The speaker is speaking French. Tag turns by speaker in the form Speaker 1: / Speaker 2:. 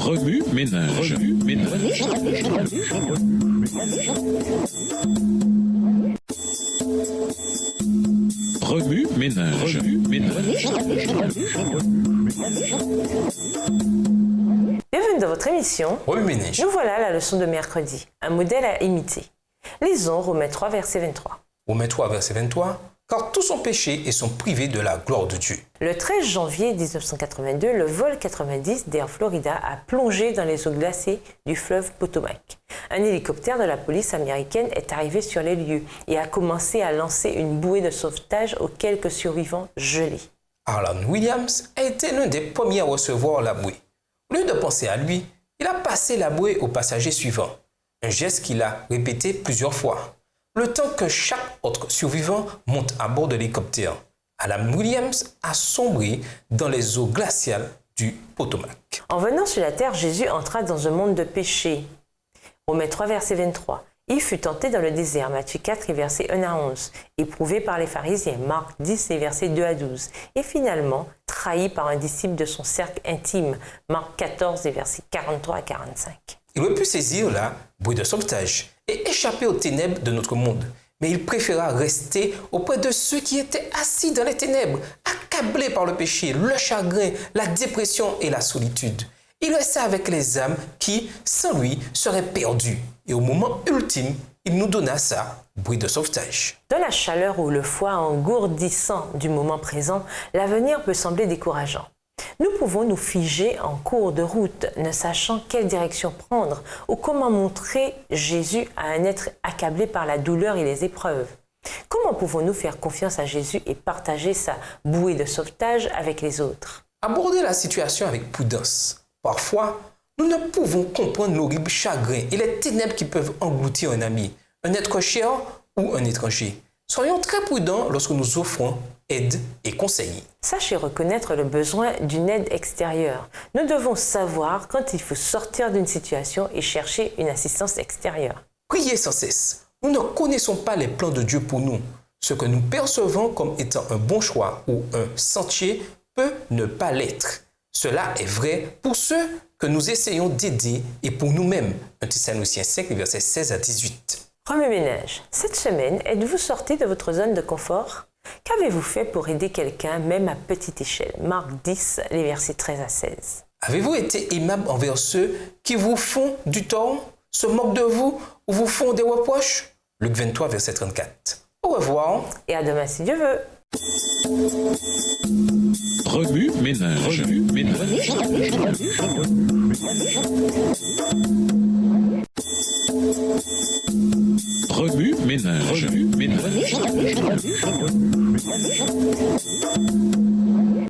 Speaker 1: Remue ménage. Remue ménage.
Speaker 2: Bienvenue dans votre émission.
Speaker 3: Remue ménage.
Speaker 2: Nous voilà à la leçon de mercredi, un modèle à imiter. Lisons Romains 3, verset 23.
Speaker 3: Romains 3, verset 23. Car tous ont péché et sont privés de la gloire de Dieu.
Speaker 2: Le 13 janvier 1982, le vol 90 d'Air Florida a plongé dans les eaux glacées du fleuve Potomac. Un hélicoptère de la police américaine est arrivé sur les lieux et a commencé à lancer une bouée de sauvetage aux quelques survivants gelés.
Speaker 3: Harlan Williams a été l'un des premiers à recevoir la bouée. Au lieu de penser à lui, il a passé la bouée au passager suivant. Un geste qu'il a répété plusieurs fois. Le temps que chaque autre survivant monte à bord de l'hélicoptère, Harlan Williams a sombré dans les eaux glaciales du Potomac.
Speaker 2: En venant sur la terre, Jésus entra dans un monde de péché. Romains 3, verset 23. Il fut tenté dans le désert, Matthieu 4, versets 1 à 11, éprouvé par les pharisiens, Marc 10, versets 2 à 12, et finalement trahi par un disciple de son cercle intime, Marc 14, versets 43 à 45.
Speaker 3: Il aurait pu saisir la bouée de sauvetage et échapper aux ténèbres de notre monde. Mais il préféra rester auprès de ceux qui étaient assis dans les ténèbres, accablés par le péché, le chagrin, la dépression et la solitude. Il resta avec les âmes qui, sans lui, seraient perdues. Et au moment ultime, il nous donna sa bouée de sauvetage.
Speaker 2: Dans la chaleur ou le foie engourdissant du moment présent, l'avenir peut sembler décourageant. Nous pouvons nous figer en cours de route, ne sachant quelle direction prendre ou comment montrer Jésus à un être accablé par la douleur et les épreuves. Comment pouvons-nous faire confiance à Jésus et partager sa bouée de sauvetage avec les autres?
Speaker 3: Aborder la situation avec prudence. Parfois, nous ne pouvons comprendre l'horrible chagrin et les ténèbres qui peuvent engloutir un ami, un être cher ou un étranger. Soyons très prudents lorsque nous offrons aide et conseils.
Speaker 2: Sachez reconnaître le besoin d'une aide extérieure. Nous devons savoir quand il faut sortir d'une situation et chercher une assistance extérieure.
Speaker 3: Priez sans cesse. Nous ne connaissons pas les plans de Dieu pour nous. Ce que nous percevons comme étant un bon choix ou un sentier peut ne pas l'être. Cela est vrai pour ceux que nous essayons d'aider et pour nous-mêmes. 1 Thessaloniciens 5, versets 16 à 18.
Speaker 2: Remue ménage. Cette semaine, êtes-vous sorti de votre zone de confort? Qu'avez-vous fait pour aider quelqu'un, même à petite échelle? Marc 10, les versets 13 à 16.
Speaker 3: Avez-vous été aimable envers ceux qui vous font du tort, se moquent de vous ou vous font des reproches? Luc 23, verset 34. Au revoir.
Speaker 2: Et à demain si Dieu veut.
Speaker 1: Remue ménage. Remue ménage.